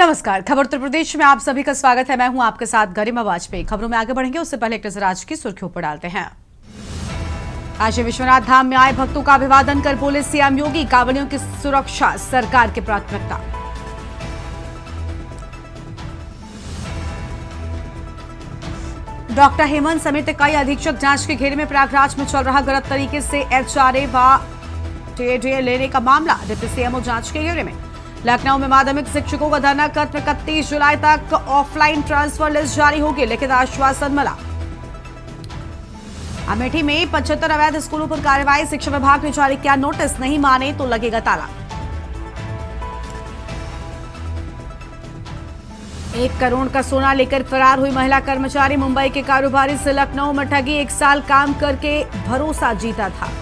नमस्कार, खबर उत्तर प्रदेश में आप सभी का स्वागत है। मैं हूं आपके साथ गरिमा वाजपेयी। खबरों में आगे बढ़ेंगे उससे पहले एक नजर आज की सुर्खियों पर डालते हैं। काशी विश्वनाथ धाम में आए भक्तों का अभिवादन कर बोले सीएम योगी, कांवड़ियों की सुरक्षा सरकार की प्राथमिकता। डॉक्टर हेमंत समेत कई अधीक्षक जांच के घेरे में। प्रयागराज में चल रहा गलत तरीके से एचआरए व टीए लेने का मामला, डिप्टी सीएमओ जांच के घेरे में। लखनऊ में माध्यमिक शिक्षकों का धरना खत्म, 31 जुलाई तक ऑफलाइन ट्रांसफर लिस्ट जारी होगी, लिखित आश्वासन मिला। अमेठी में 75 अवैध स्कूलों पर कार्रवाई, शिक्षा विभाग ने जारी किया नोटिस, नहीं माने तो लगेगा ताला। 1 करोड़ का सोना लेकर फरार हुई महिला कर्मचारी, मुंबई के कारोबारी से लखनऊ में ठगी, 1 साल काम करके भरोसा जीता था।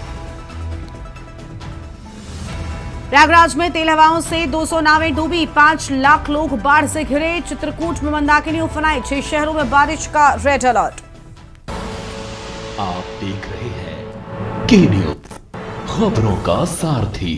प्रयागराज में तेल हवाओं से 200 नावें डूबी, 5 लाख लोग बाढ़ से घिरे। चित्रकूट में मंदाकिनी उफनाई, 6 शहरों में बारिश का रेड अलर्ट। आप देख रहे हैं के न्यूज, खबरों का सारथी।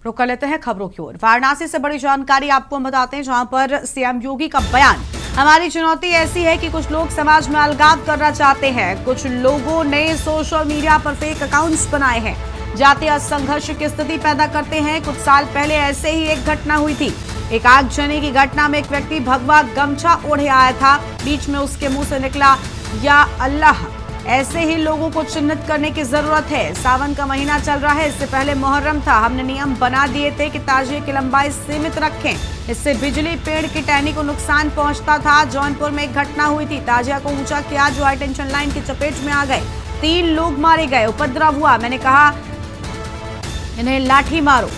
रुक कर लेते हैं खबरों की ओर। वाराणसी से बड़ी जानकारी आपको हम बताते हैं, जहां पर सीएम योगी का बयान, हमारी चुनौती ऐसी है कि कुछ लोग समाज में अलगाव करना चाहते हैं। कुछ लोगों ने सोशल मीडिया पर फेक अकाउंट्स बनाए हैं, जातीय संघर्ष की स्थिति पैदा करते हैं। कुछ साल पहले ऐसे ही एक घटना हुई थी। एक आगजनी की घटना में एक व्यक्ति भगवा गमछा ओढ़े आया था, बीच में उसके मुंह से निकला या अल्लाह। ऐसे ही लोगों को चिन्हित करने की जरूरत है। सावन का महीना चल रहा है, इससे पहले मुहर्रम था। हमने नियम बना दिए थे कि ताजिए की लंबाई सीमित रखें, इससे बिजली पेड़ की टहनी को नुकसान पहुंचता था। जौनपुर में एक घटना हुई थी, ताजिया को ऊंचा किया जो हाई टेंशन लाइन की चपेट में आ गए, 3 लोग मारे गए, उपद्रव हुआ। मैंने कहा इन्हें लाठी मारो,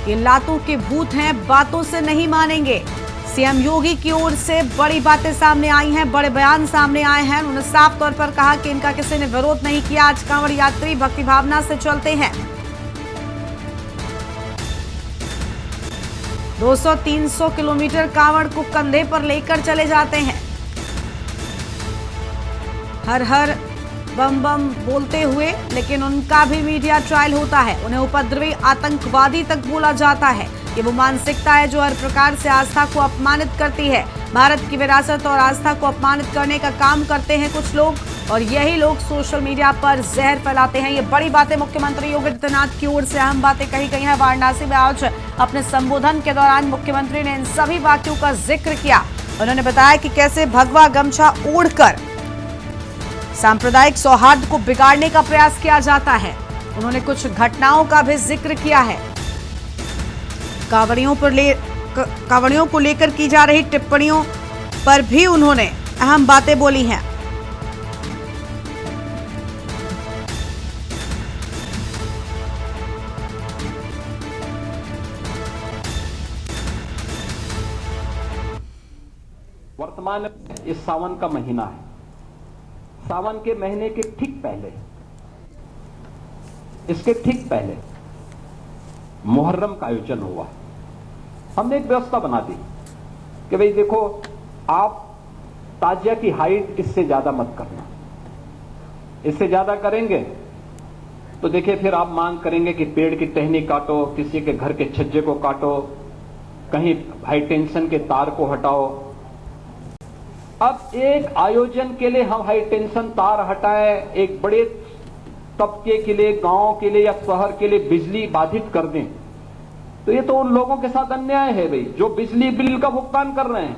ये लातों के भूत हैं, बातों से नहीं मानेंगे। सीएम योगी की ओर से बड़ी बातें सामने आई हैं, बड़े बयान सामने आए हैं। उन्होंने साफ तौर पर कहा कि इनका किसी ने विरोध नहीं किया। आज कांवड़ यात्री भक्ति भावना से चलते हैं। 200-300 किलोमीटर कांवड़ को कंधे पर लेकर चले जाते हैं, हर हर बम बम बोलते हुए। लेकिन उनका भी मीडिया ट्रायल होता है, उन्हें उपद्रवी आतंकवादी तक बोला जाता है। ये वो मानसिकता है जो हर प्रकार से आस्था को अपमानित करती है। भारत की विरासत और आस्था को अपमानित करने का काम करते हैं कुछ लोग, और यही लोग सोशल मीडिया पर जहर फैलाते हैं। ये बड़ी बातें मुख्यमंत्री योगी आदित्यनाथ की ओर से अहम बातें कही गई हैं। वाराणसी में आज अपने संबोधन के दौरान मुख्यमंत्री ने इन सभी वाक्यों का जिक्र किया। उन्होंने बताया कि कैसे भगवा गमछा ओढ़कर सांप्रदायिक सौहार्द को बिगाड़ने का प्रयास किया जाता है। उन्होंने कुछ घटनाओं का भी जिक्र किया है। कांवड़ियों को लेकर की जा रही टिप्पणियों पर भी उन्होंने अहम बातें बोली हैं। वर्तमान में इस सावन का महीना है। सावन के महीने के ठीक पहले, इसके ठीक पहले मुहर्रम का आयोजन हुआ। हमने एक व्यवस्था बना दी कि भाई देखो, आप ताजिया की हाइट इससे ज्यादा मत करना, इससे ज्यादा करेंगे तो देखिए फिर आप मांग करेंगे कि पेड़ की टहनी काटो, किसी के घर के छज्जे को काटो, कहीं हाई टेंशन के तार को हटाओ। अब एक आयोजन के लिए हम हाई टेंशन तार हटाएं, एक बड़े तबके के लिए, गांव के लिए या शहर के लिए बिजली बाधित कर दें, तो ये तो उन लोगों के साथ अन्याय है भाई, जो बिजली बिल का भुगतान कर रहे हैं।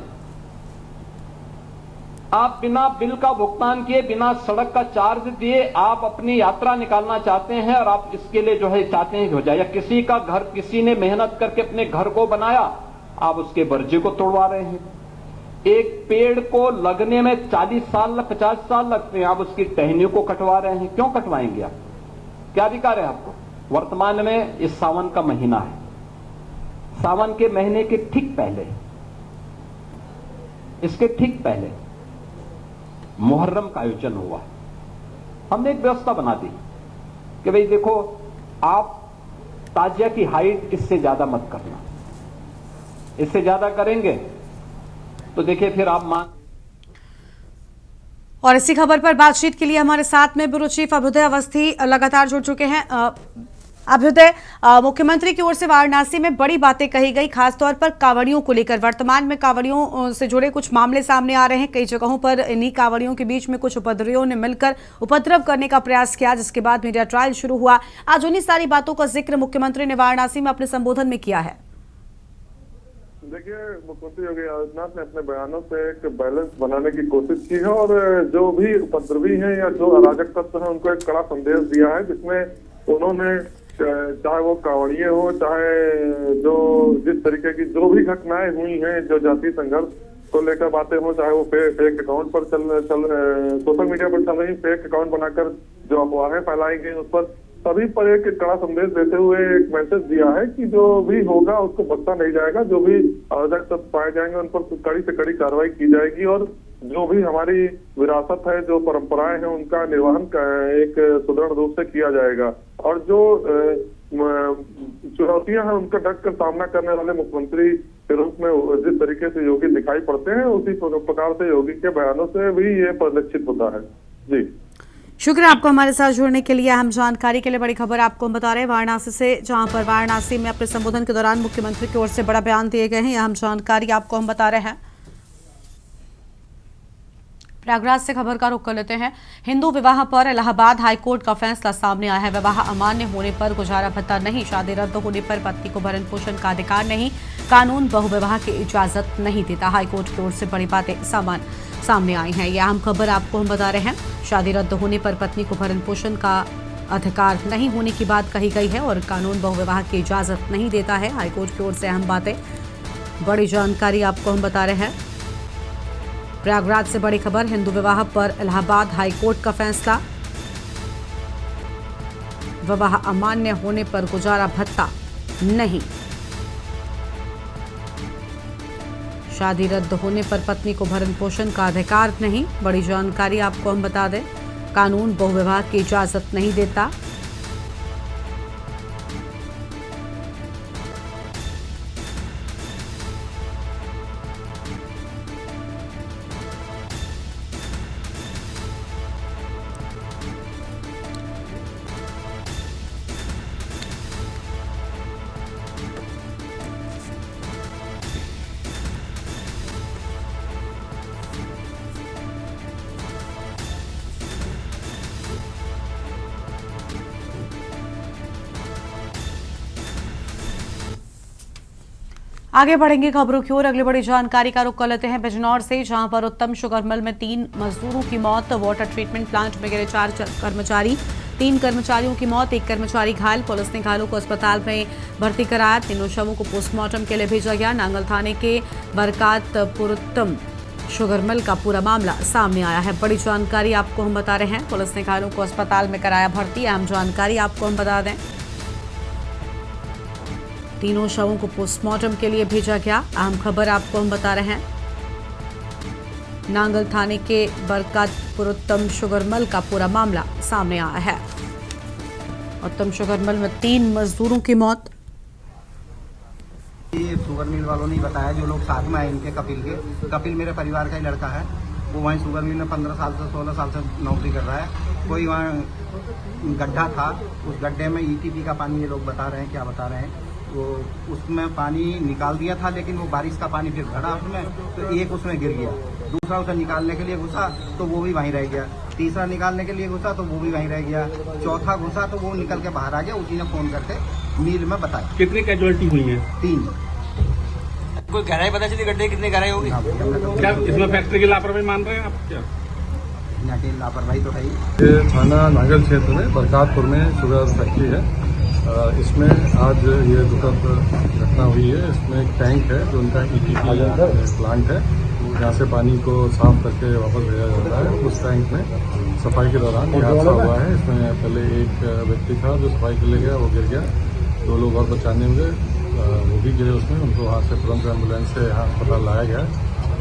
आप बिना बिल का भुगतान किए, बिना सड़क का चार्ज दिए आप अपनी यात्रा निकालना चाहते हैं, और आप इसके लिए जो है चाहते हैं कि हो जाए। या किसी का घर, किसी ने मेहनत करके अपने घर को बनाया, आप उसके बर्जे को तोड़वा रहे हैं। एक पेड़ को लगने में 40 साल 50 साल लगते हैं, आप उसकी टहनियों को कटवा रहे हैं। क्यों कटवाएंगे आप? क्या अधिकार है आपको? वर्तमान में इस सावन का महीना है। सावन के महीने के ठीक पहले, इसके ठीक पहले मुहर्रम का आयोजन हुआ। हमने एक व्यवस्था बना दी कि भाई देखो, आप ताजिया की हाइट इससे ज्यादा मत करना, इससे ज्यादा करेंगे तो देखिए फिर आप मांग। और इसी खबर पर बातचीत के लिए हमारे साथ में ब्यूरो चीफ अभ्युदय अवस्थी लगातार जुड़ चुके हैं। अभ्युदय, मुख्यमंत्री की ओर से वाराणसी में बड़ी बातें कही गई, खासतौर पर कांवड़ियों को लेकर। वर्तमान में कांवड़ियों से जुड़े कुछ मामले सामने आ रहे हैं। कई जगहों पर इन्हीं कांवड़ियों के बीच में कुछ उपद्रवियों ने मिलकर उपद्रव करने का प्रयास किया, जिसके बाद मीडिया ट्रायल शुरू हुआ। आज उन्हीं सारी बातों का जिक्र मुख्यमंत्री ने वाराणसी में अपने संबोधन में किया है। देखिए, मुख्यमंत्री योगी आदित्यनाथ ने अपने बयानों से एक बैलेंस बनाने की कोशिश की है और जो भी उपद्रवी हैं या जो अराजक तत्व हैं उनको एक कड़ा संदेश दिया है, जिसमें उन्होंने चाहे वो कांवड़िए हो, चाहे जो जिस तरीके की जो भी घटनाएं हुई हैं, जो जातीय संघर्ष को लेकर बातें हो, चाहे वो फेक अकाउंट पर सोशल मीडिया पर चल रही फेक अकाउंट बनाकर जो अफवाहें फैलाई गई, उस पर सभी पर एक कड़ा संदेश देते हुए एक मैसेज दिया है कि जो भी होगा उसको बख्शा नहीं जाएगा। जो भी अराजक तत्व पाए जाएंगे उन पर कड़ी से कड़ी कार्रवाई की जाएगी और जो भी हमारी विरासत है, जो परंपराएं हैं, उनका निर्वहन एक सुदृढ़ रूप से किया जाएगा। और जो चुनौतियां हैं उनका डट कर सामना करने वाले मुख्यमंत्री के रूप में जिस तरीके से योगी दिखाई पड़ते हैं, उसी प्रकार से योगी के बयानों से भी ये परिलक्षित होता है। जी, शुक्रिया आपको हमारे साथ जुड़ने के लिए। अहम जानकारी के लिए बड़ी खबर आपको हम बता रहे हैं वाराणसी से, जहां पर वाराणसी में अपने संबोधन के दौरान मुख्यमंत्री की ओर से बड़ा बयान दिए गए हैं। अहम जानकारी आपको हम बता रहे हैं। प्रयागराज से खबर का रुख कर लेते हैं। हिंदू विवाह पर इलाहाबाद हाईकोर्ट का फैसला सामने आया है। विवाह अमान्य होने पर गुजारा भत्ता नहीं, शादी रद्द होने पर पत्नी को भरण पोषण का अधिकार नहीं, कानून बहुविवाह की इजाजत नहीं देता। हाईकोर्ट की ओर से बड़ी बातें सामने आई हैं। यह अहम खबर आपको हम बता रहे हैं। शादी रद्द होने पर पत्नी को भरण पोषण का अधिकार नहीं होने की बात कही गई है और कानून बहुविवाह की इजाजत नहीं देता है। हाईकोर्ट की ओर से अहम बातें, बड़ी जानकारी आपको हम बता रहे हैं। प्रयागराज से बड़ी खबर, हिंदू विवाह पर इलाहाबाद हाईकोर्ट का फैसला। विवाह अमान्य होने पर गुजारा भत्ता नहीं, शादी रद्द होने पर पत्नी को भरण पोषण का अधिकार नहीं। बड़ी जानकारी आपको हम बता दें, कानून बहुविवाह की इजाजत नहीं देता। आगे बढ़ेंगे खबरों की ओर। अगली बड़ी जानकारी का रुख कर लेते हैं बिजनौर से, जहां पर उत्तम शुगर मिल में 3 मजदूरों की मौत, वाटर ट्रीटमेंट प्लांट में गिरे 4 कर्मचारी, 3 कर्मचारियों की मौत, 1 कर्मचारी घायल। पुलिस ने घायलों को अस्पताल में भर्ती कराया। तीनों शवों को पोस्टमार्टम के लिए भेजा गया। नांगल थाने के बरकातपुर उत्तम शुगर मिल का पूरा मामला सामने आया है। बड़ी जानकारी आपको हम बता रहे हैं। पुलिस ने घायलों को अस्पताल में कराया भर्ती। अहम जानकारी आपको हम बता दें, तीनों शवों को पोस्टमार्टम के लिए भेजा गया। अहम खबर आपको हम बता रहे हैं। नांगल थाने के बरकातपुर उत्तम शुगर मिल का पूरा मामला सामने आया है। उत्तम शुगर मिल में 3 मजदूरों की मौत। ये शुगर मिल वालों ने बताया, जो लोग साथ में आए इनके कपिल मेरे परिवार का ही लड़का है। वो वहीं शुगर मिल में 15 साल से 16 साल से नौकरी कर रहा है। कोई वहाँ गड्ढा था, उस गड्ढे में ETP का पानी, ये लोग बता रहे हैं, क्या बता रहे हैं, वो उसमें पानी निकाल दिया था, लेकिन वो बारिश का पानी फिर भरा उसमें, तो एक उसमें गिर गया। दूसरा उसे निकालने के लिए घुसा तो वो भी वहीं रह गया। तीसरा निकालने के लिए घुसा तो वो भी वहीं रह गया। चौथा घुसा तो वो निकल के बाहर आ गया। उसी ने फोन करके मिल में बताया। कितनी कैजुअलिटी हुई है? 3। कोई गहराई पता चली गड्ढे कितनी गहराई होगी? क्या इसमें फैक्ट्री की लापरवाही मान रहे हैं आप? क्या यहाँ की लापरवाही तो है ही। ये थाना नांगल क्षेत्र में बरकातपुर में शुगर फैक्ट्री है। इसमें आज ये दुखद घटना हुई है। इसमें एक टैंक है जो उनका ETP प्लांट है, जहाँ से पानी को साफ करके वापस भेजा जाता है। उस टैंक में सफाई के दौरान ये हादसा हुआ है। इसमें पहले एक व्यक्ति था जो सफाई के लिए गया, वो गिर गया। 2 लोग और बचाने में गए, वो भी गिरे उसमें। उनको वहाँ से तुरंत एम्बुलेंस से यहाँ अस्पताल लाया गया,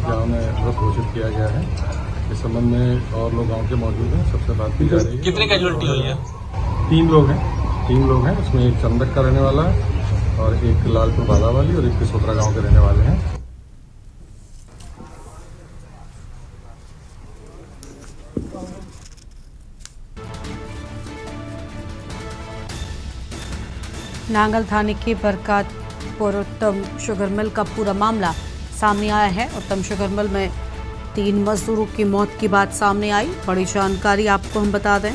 जहाँ उन्हें मृत घोषित किया गया है। इस संबंध में और लोग गाँव के मौजूद हैं, सबसे बात की जा रही है। कितनी कैजुअलिटी हुई है? 3 लोग हैं। उसमें एक चंदक का रहने वाला है और एक लालपुर बाला वाली और एक किसोत्रा गांव के रहने वाले हैं। नांगल थाने के बरकातपुर उत्तम शुगर मिल का पूरा मामला सामने आया है। उत्तम शुगर मिल में 3 मजदूरों की मौत की बात सामने आई। बड़ी जानकारी आपको हम बता दें।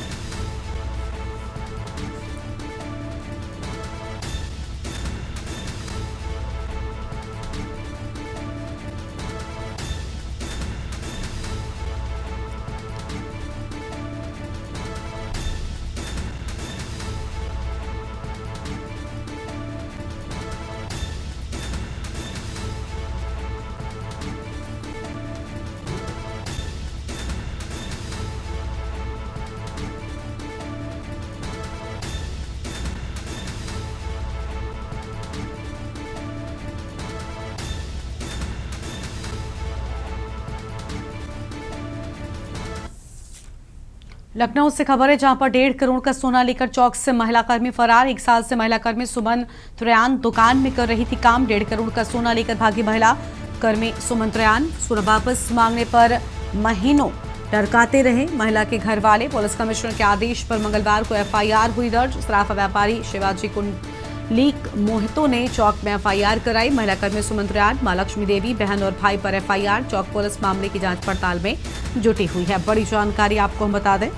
लखनऊ से खबर है, जहां पर 1.5 करोड़ का सोना लेकर चौक से महिला कर्मी फरार। 1 साल से महिला कर्मी सुमन त्रेयान दुकान में कर रही थी काम। 1.5 करोड़ का सोना लेकर भागी महिला कर्मी सुमन त्रेयान सोना वापस मांगने पर महीनों टरकाते रहे महिला के घर वाले। पुलिस कमिश्नर के आदेश पर मंगलवार को एफआईआर हुई दर्ज। सराफा व्यापारी शिवाजी कुंडलीक मोहितो ने चौक में एफआईआर कराई। महिला कर्मी सुमन त्रेयान, मां लक्ष्मी देवी, बहन और भाई पर एफआईआर। चौक पुलिस मामले की जांच पड़ताल में जुटी हुई है। बड़ी जानकारी आपको हम बता दें।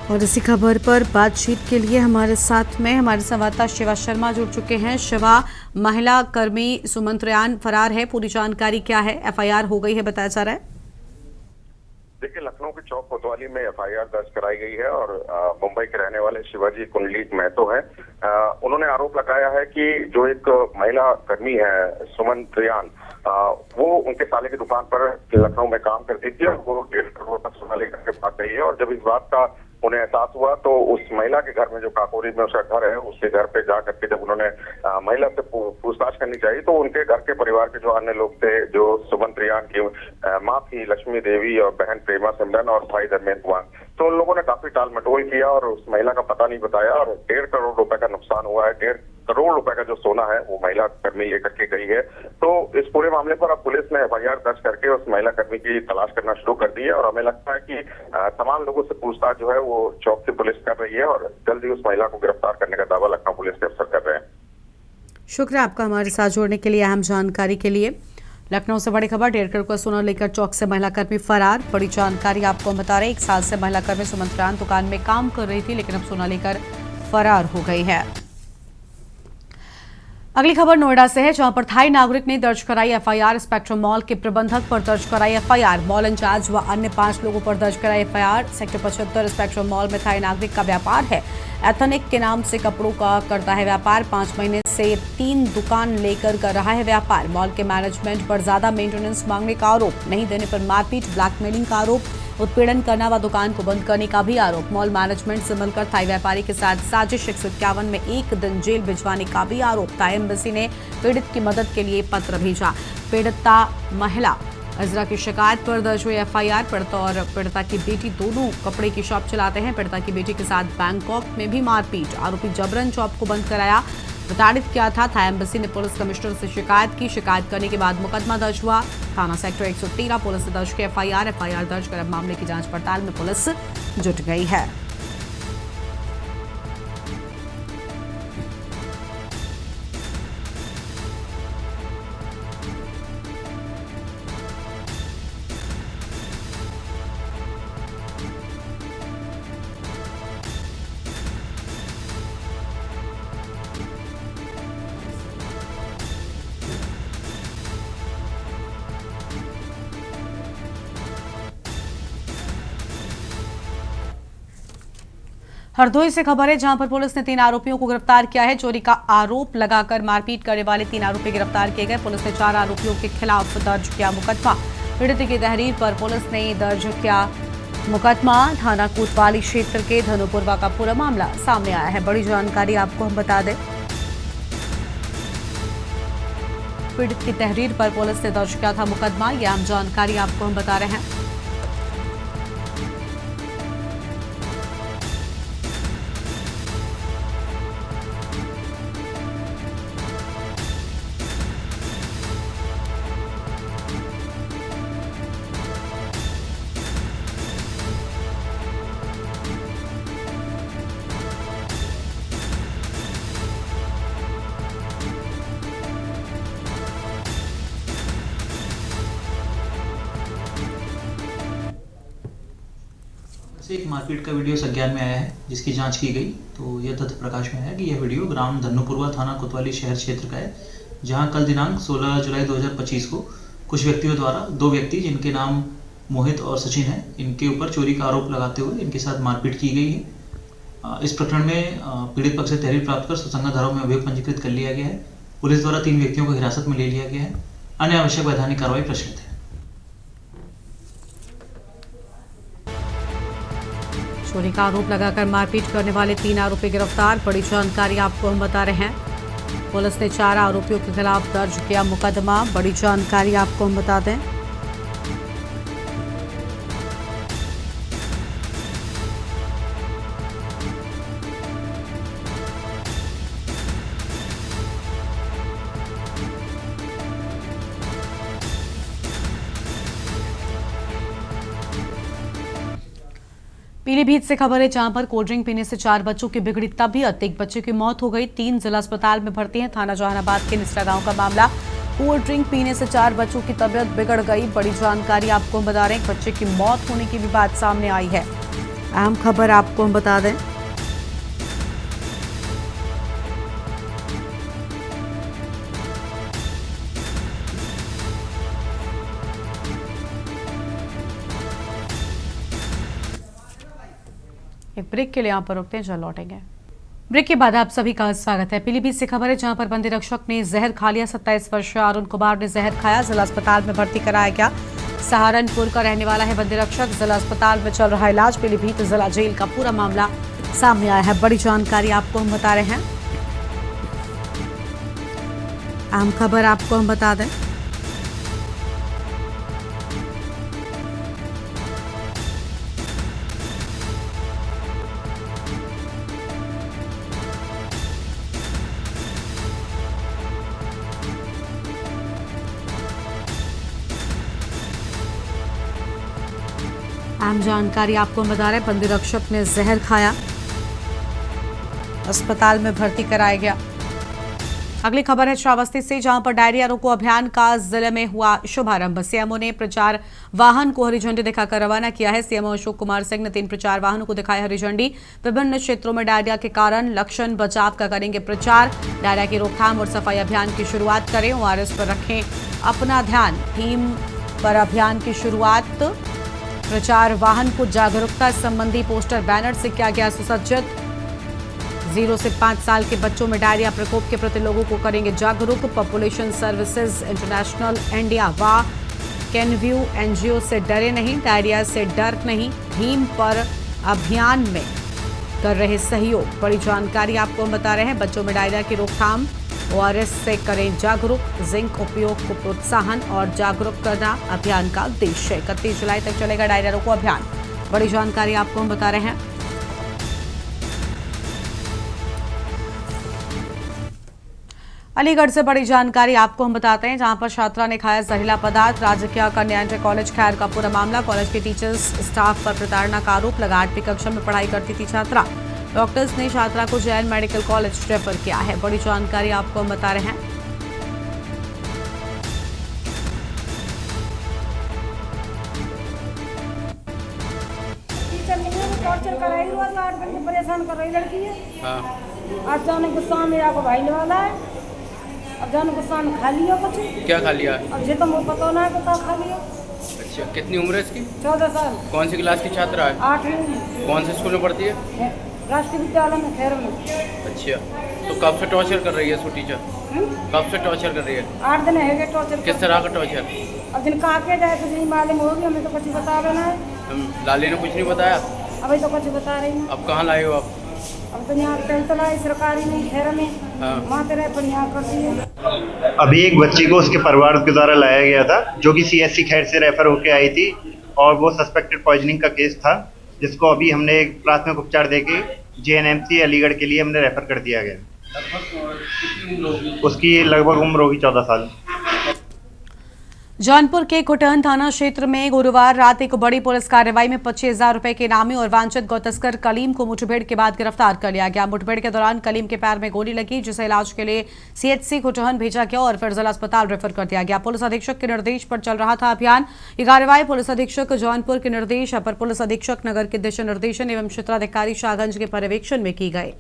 और इसी खबर पर बातचीत के लिए हमारे साथ में हमारे संवाददाता शिवा शर्मा जुड़ चुके हैं। शिवा, महिला कर्मी सुमन त्रेयान फरार है, पूरी जानकारी क्या है? एफआईआर हो गई है बताया जा रहा है। देखिए, लखनऊ के चौक कोतवाली में एफआईआर दर्ज कराई गई है और मुंबई के रहने वाले शिवाजी कुंडलीक महतो हैं। उन्होंने आरोप लगाया है कि जो एक महिला कर्मी है सुमन त्रेयान, वो उनके साले की दुकान पर लखनऊ में काम करती थी और वो 1.5 करोड़ का सोना लेकर के भाग गई है। और जब इस बात का उन्हें एहसास हुआ तो उस महिला के घर में, जो काकोरी में उसका घर है, उसके घर पे जा करके जब उन्होंने महिला से पूछताछ करनी चाहिए तो उनके घर के परिवार के जो अन्य लोग थे, जो सुमन त्रेयान की माँ थी लक्ष्मी देवी और बहन प्रेमा सिमरन और भाई धर्मेंद्र कुमार, तो उन लोगों ने काफी टाल मटोल किया और उस महिला का पता नहीं बताया और 1.5 करोड़ रुपए का नुकसान हुआ है। 1.5 करोड़ रुपए का जो सोना है वो महिला कर्मी लेकर के गई है। तो इस पूरे मामले पर अब पुलिस ने एफआईआर दर्ज करके उस महिला कर्मी की तलाश करना शुरू कर दी है और हमें लगता है कि तमाम लोगों से पूछताछ जो है वो चौक से पुलिस कर रही है और जल्दी उस महिला को गिरफ्तार करने का दावा लखनऊ पुलिस के अफसर कर रहे हैं। शुक्रिया आपका हमारे साथ जोड़ने के लिए, अहम जानकारी के लिए। लखनऊ से बड़ी खबर, 1.5 करोड़ का सोना लेकर चौक से महिला कर्मी फरार। बड़ी जानकारी आपको हम बता रहे हैं। 1 साल से महिला कर्मी सुमन त्रेयान दुकान में काम कर रही थी, लेकिन अब सोना लेकर फरार हो गई है। अगली खबर नोएडा से है, जहां पर थाई नागरिक ने दर्ज कराई एफआईआर। स्पेक्ट्रम मॉल के प्रबंधक पर दर्ज कराई एफआईआर। मॉल इंचार्ज व अन्य 5 लोगों पर दर्ज कराई एफआईआर। सेक्टर 75 स्पेक्ट्रम मॉल में थाई नागरिक का व्यापार है। एथनिक के नाम से कपड़ों का करता है व्यापार। 5 महीने से 3 दुकान लेकर कर रहा है व्यापार। मॉल के मैनेजमेंट पर ज्यादा मेंटेनेंस मांगने का आरोप, नहीं देने पर मारपीट, ब्लैकमेलिंग का आरोप, उत्पीड़न करना व दुकान को बंद करने का भी आरोप। मॉल मैनेजमेंट से मिलकर थाई व्यापारी के साथ साजिश। 151 में 1 दिन जेल भिजवाने का भी आरोप। थाई एम्बेसी ने पीड़ित की मदद के लिए पत्र भेजा। पीड़िता महिला अजरा की शिकायत पर दर्ज हुई एफआईआर। पीड़िता और पीड़िता की बेटी दोनों कपड़े की शॉप चलाते हैं। पीड़िता की बेटी के साथ बैंकॉक में भी मारपीट। आरोपी जबरन शॉप को बंद कराया, प्रताड़ित किया था। थाई एम्बेसी ने पुलिस कमिश्नर से शिकायत की। शिकायत करने के बाद मुकदमा दर्ज हुआ। थाना सेक्टर 113 पुलिस ने दर्ज किया एफआईआर दर्ज कर अब मामले की जांच पड़ताल में पुलिस जुट गई है। हरदोई से खबर है, जहां पर पुलिस ने 3 आरोपियों को गिरफ्तार किया है। चोरी का आरोप लगाकर मारपीट करने वाले 3 आरोपी गिरफ्तार किए गए। पुलिस ने 4 आरोपियों के खिलाफ दर्ज किया मुकदमा। पीड़ित की तहरीर पर पुलिस ने दर्ज किया मुकदमा। थाना कोतवाली क्षेत्र के धनुपुरवा का पूरा मामला सामने आया है। बड़ी जानकारी आपको हम बता दें, पीड़ित की तहरीर पर पुलिस ने दर्ज किया था मुकदमा। यह आम जानकारी आपको हम बता रहे हैं। से एक मारपीट का वीडियो संज्ञान में आया है, जिसकी जांच की गई तो यह तथ्य प्रकाश में आया कि यह वीडियो ग्राम धनुपुरवा थाना कोतवाली शहर क्षेत्र का है, जहां कल दिनांक 16 जुलाई 2025 को कुछ व्यक्तियों द्वारा 2 व्यक्ति जिनके नाम मोहित और सचिन है, इनके ऊपर चोरी का आरोप लगाते हुए इनके साथ मारपीट की गई है। इस प्रकरण में पीड़ित पक्ष से तहरीर प्राप्त कर सुसंगत धाराओं में अभियोग पंजीकृत कर लिया गया है। पुलिस द्वारा 3 व्यक्तियों को हिरासत में ले लिया गया है। अन्य आवश्यक वैधानिक कार्रवाई प्रचलित है। चोरी का आरोप लगाकर मारपीट करने वाले 3 आरोपी गिरफ्तार। बड़ी जानकारी आपको हम बता रहे हैं। पुलिस ने 4 आरोपियों के खिलाफ दर्ज किया मुकदमा। बड़ी जानकारी आपको हम बता दें, पीलीभीत से खबर है, जहां पर कोल्ड ड्रिंक पीने से 4 बच्चों की बिगड़ी तबीयत। एक बच्चे की मौत हो गई, 3 जिला अस्पताल में भर्ती हैं। थाना जहानाबाद के निसरा गांव का मामला। कोल्ड ड्रिंक पीने से 4 बच्चों की तबीयत बिगड़ गई। बड़ी जानकारी आपको हम बता रहे हैं, एक बच्चे की मौत होने की भी बात सामने आई है। अहम खबर आपको हम बता दें, एक ब्रेक के लिए यहाँ पर रुकते हैं, जल्द लौटेंगे। ब्रेक के बाद आप सभी का स्वागत है। पीलीभीत से खबर है, जहां पर बंदी रक्षक ने जहर खा लिया। 27 वर्षीय अरुण कुमार ने जहर खाया, जिला अस्पताल में भर्ती कराया गया। सहारनपुर का रहने वाला है बंदी रक्षक, जिला अस्पताल में चल रहा इलाज। पीलीभीत जिला जेल का पूरा मामला सामने आया है। बड़ी जानकारी आपको हम बता रहे हैं। अहम खबर आपको हम बता दें, आम जानकारी आपको बता रहे हैं, बंदी रक्षक ने जहर खाया, अस्पताल में भर्ती कराया गया। अगली खबर है श्रावस्ती से, जहां पर डायरिया रोको अभियान का जिले में हुआ शुभारंभ। सीएमओ ने प्रचार वाहन को हरी झंडी दिखाकर रवाना किया है। सीएमओ अशोक कुमार सिंह ने 3 प्रचार वाहनों को दिखाई हरी झंडी। विभिन्न क्षेत्रों में डायरिया के कारण लक्षण बचाव का करेंगे प्रचार। डायरिया की रोकथाम और सफाई अभियान की शुरुआत करें, ओआरएस पर रखें अपना ध्यान, थीम पर अभियान की शुरुआत। प्रचार वाहन को जागरूकता संबंधी पोस्टर बैनर से किया गया सुसज्जित। 0 से 5 साल के बच्चों में डायरिया प्रकोप के प्रति लोगों को करेंगे जागरूक। पॉपुलेशन सर्विसेज इंटरनेशनल इंडिया व कैनव्यू एनजीओ से डरे नहीं, डायरिया से डर नहीं, थीम पर अभियान में कर रहे सहयोग। बड़ी जानकारी आपको हम बता रहे हैं, बच्चों में डायरिया की रोकथाम, ओआरएस से करें जागरूक। जिंक उपयोग को प्रोत्साहन और जागरूक करना अभियान का उद्देश्य। 31 जुलाई तक चलेगा डायरिया रोको अभियान। बड़ी जानकारी आपको हम बता रहे हैं। अलीगढ़ से बड़ी जानकारी आपको हम बताते हैं, जहां पर छात्रा ने खाया जहरीला पदार्थ। राजकीय कन्या इंटर कॉलेज खैर का पूरा मामला। कॉलेज के टीचर्स स्टाफ पर प्रताड़ना का आरोप लगा। 8वीं कक्षा में पढ़ाई करती थी छात्रा। डॉक्टर्स ने छात्रा को जैन मेडिकल कॉलेज रेफर किया है। बड़ी जानकारी आपको हम बता रहे हैं। टीचर ने टॉर्चर कराई हुआ था, 8 घंटे परेशान कर रही लड़की है। आज जाने गुस्सा मेरा को भाई वाला है। अब जाने गुस्सा में खा लिया कुछ। क्या खा लिया? अब जे तो मुझे पता ना है, खा लिया। अच्छा, कितनी उम्र है इसकी? 14 साल। कौन सी क्लास की छात्रा है? 8वीं। कौन से स्कूल में पढ़ती है? राष्ट्रीय विद्यालय में खैर में। अच्छा, तो कब से टॉर्चर कर रही है सो टीचर? कब से टॉर्चर कर रही है? 8 दिन है टॉर्चर। किस तरह का टॉर्चर? अब जिनका आके जाए कुछ नहीं मालूम होगी, हमें तो कुछ बता रहे ना। लाली ने कुछ नहीं बताया? अभी तो कुछ बता रही ना। अब कहाँ लाए हो आप? अब तो यहाँ टेंथ लाई सरकारी नहीं खैर में, वहाँ तेरे पर यहाँ कर दिए। अभी एक बच्ची को उसके परिवार के द्वारा लाया गया था, जो कि CSC खैर से रेफर होके आई थी, और वो सस्पेक्टेड पॉइजनिंग का केस था, जिसको अभी हमने प्राथमिक उपचार देके JNMC अलीगढ़ के लिए हमने रेफर कर दिया गया। उसकी लगभग उम्र होगी 14 साल। जौनपुर के खुटहन थाना क्षेत्र में गुरुवार रात एक बड़ी पुलिस कार्रवाई में 25,000 रुपए के इनामी और वांछित गौ तस्कर कलीम को मुठभेड़ के बाद गिरफ्तार कर लिया गया। मुठभेड़ के दौरान कलीम के पैर में गोली लगी, जिसे इलाज के लिए CHC खुटहन भेजा गया और फिर जिला अस्पताल रेफर कर दिया गया। पुलिस अधीक्षक के निर्देश पर चल रहा था अभियान। ये कार्रवाई पुलिस अधीक्षक जौनपुर के निर्देश, अपर पुलिस अधीक्षक नगर के दिशा निर्देशन एवं क्षेत्राधिकारी शाहगंज के पर्यवेक्षण में की गई।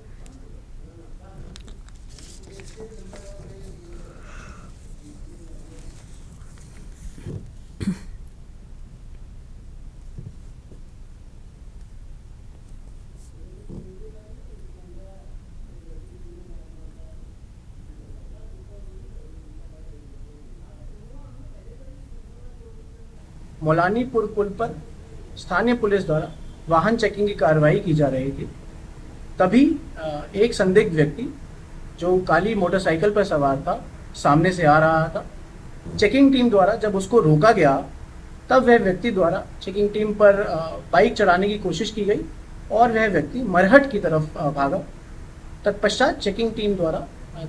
मौलानीपुर पुल पर स्थानीय पुलिस द्वारा वाहन चेकिंग की कार्रवाई की जा रही थी। तभी एक संदिग्ध व्यक्ति जो काली मोटरसाइकिल पर सवार था सामने से आ रहा था। चेकिंग टीम द्वारा जब उसको रोका गया, तब वह व्यक्ति द्वारा चेकिंग टीम पर बाइक चढ़ाने की कोशिश की गई और वह व्यक्ति मरहट की तरफ भागा। तत्पश्चात चेकिंग टीम द्वारा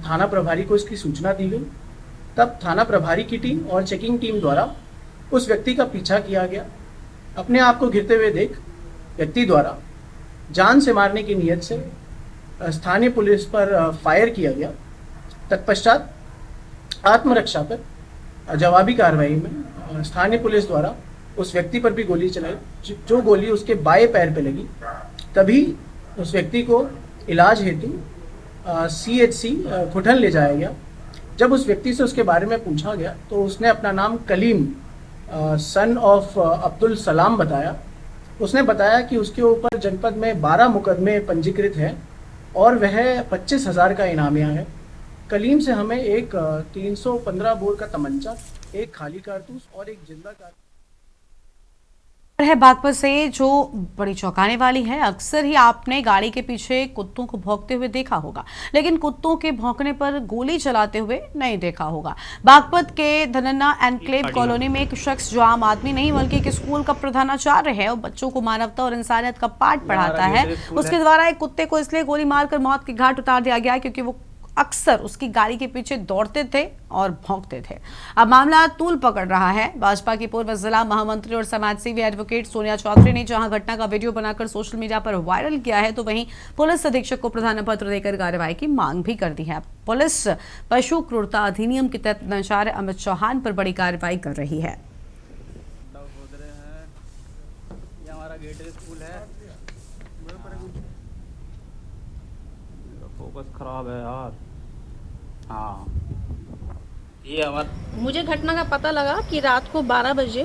थाना प्रभारी को इसकी सूचना दी गई। तब थाना प्रभारी की टीम और चेकिंग टीम द्वारा उस व्यक्ति का पीछा किया गया। अपने आप को घिरते हुए देख व्यक्ति द्वारा जान से मारने की नीयत से स्थानीय पुलिस पर फायर किया गया। तत्पश्चात आत्मरक्षा पर जवाबी कार्रवाई में स्थानीय पुलिस द्वारा उस व्यक्ति पर भी गोली चलाई, जो गोली उसके बाएं पैर पे लगी। तभी उस व्यक्ति को इलाज हेतु CHC खुटहन ले जाया गया। जब उस व्यक्ति से उसके बारे में पूछा गया तो उसने अपना नाम कलीम सन ऑफ अब्दुल सलाम बताया। उसने बताया कि उसके ऊपर जनपद में 12 मुकदमे पंजीकृत हैं और वह 25,000 का इनामिया है। कलीम से हमें एक 315 बोर का तमंचा, एक खाली कारतूस और एक जिंदा कारतूस है। बागपत से जो बड़ी चौंकाने वाली है, अक्सर ही आपने गाड़ी के पीछे कुत्तों को भौंकते हुए देखा होगा, लेकिन कुत्तों के भौंकने पर गोली चलाते हुए नहीं देखा होगा। बागपत के धनन्ना एनक्लेव कॉलोनी में एक शख्स जो आम आदमी नहीं बल्कि एक स्कूल का प्रधानाचार्य है और बच्चों को मानवता और इंसानियत का पाठ पढ़ाता है, उसके द्वारा एक कुत्ते को इसलिए गोली मारकर मौत के घाट उतार दिया गया क्योंकि वो अक्सर उसकी गाड़ी के पीछे दौड़ते थे और भौंकते थे। अब मामला तूल पकड़ रहा है। भाजपा की पूर्व जिला महामंत्री और समाजसेवी एडवोकेट सोनिया चौधरी ने जहां घटना का वीडियो बनाकर सोशल मीडिया पर वायरल किया है, तो वहीं पुलिस अधीक्षक को प्रधान पत्र देकर कार्रवाई की मांग भी कर दी है। पुलिस पशु क्रूरता अधिनियम के तहत प्रधानाचार्य अमित चौहान पर बड़ी कार्रवाई कर रही है। फोकस खराब है यार। हाँ, ये मुझे घटना का पता लगा कि रात को 12 बजे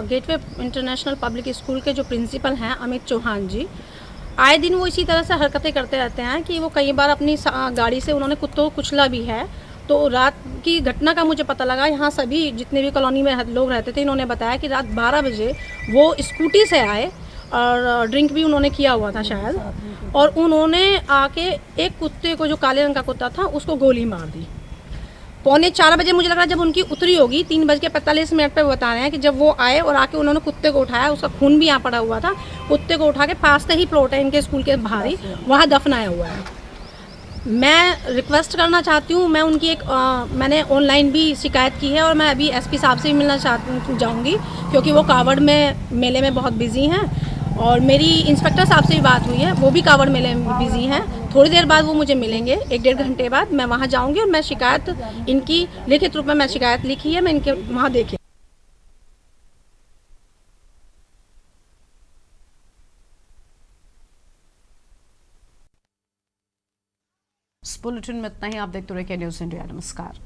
गेटवे इंटरनेशनल पब्लिक स्कूल के जो प्रिंसिपल हैं अमित चौहान जी, आए दिन वो इसी तरह से हरकतें करते रहते हैं कि वो कई बार अपनी गाड़ी से उन्होंने कुत्तों को कुचला भी है। तो रात की घटना का मुझे पता लगा, यहाँ सभी जितने भी कॉलोनी में लोग रहते थे, इन्होंने बताया कि रात 12 बजे वो स्कूटी से आए और ड्रिंक भी उन्होंने किया हुआ था शायद, और उन्होंने आके एक कुत्ते को, जो काले रंग का कुत्ता था, उसको गोली मार दी। 3:45 बजे मुझे लग रहा है जब उनकी उतरी होगी, 3:45 पे बता रहे हैं कि जब वो आए और आके उन्होंने कुत्ते को उठाया, उसका खून भी यहाँ पड़ा हुआ था, कुत्ते को उठा के पास का ही प्लॉट है इनके स्कूल के बाहर ही, वहाँ दफनाया हुआ है। मैं रिक्वेस्ट करना चाहती हूँ, मैं उनकी मैंने ऑनलाइन भी शिकायत की है और मैं अभी SP साहब से भी मिलना जाऊँगी क्योंकि वो कावड़ में मेले में बहुत बिजी हैं, और मेरी इंस्पेक्टर साहब से भी बात हुई है, वो भी कावड़ मेले में बिजी हैं। थोड़ी देर बाद वो मुझे मिलेंगे, 1-1.5 घंटे बाद मैं वहाँ जाऊँगी और मैं शिकायत इनकी लिखित रूप में मैं शिकायत लिखी है, मैं इनके वहाँ देखें। इस बुलेटिन में इतना ही। आप देखते रहिए न्यूज़ इंडिया। नमस्कार।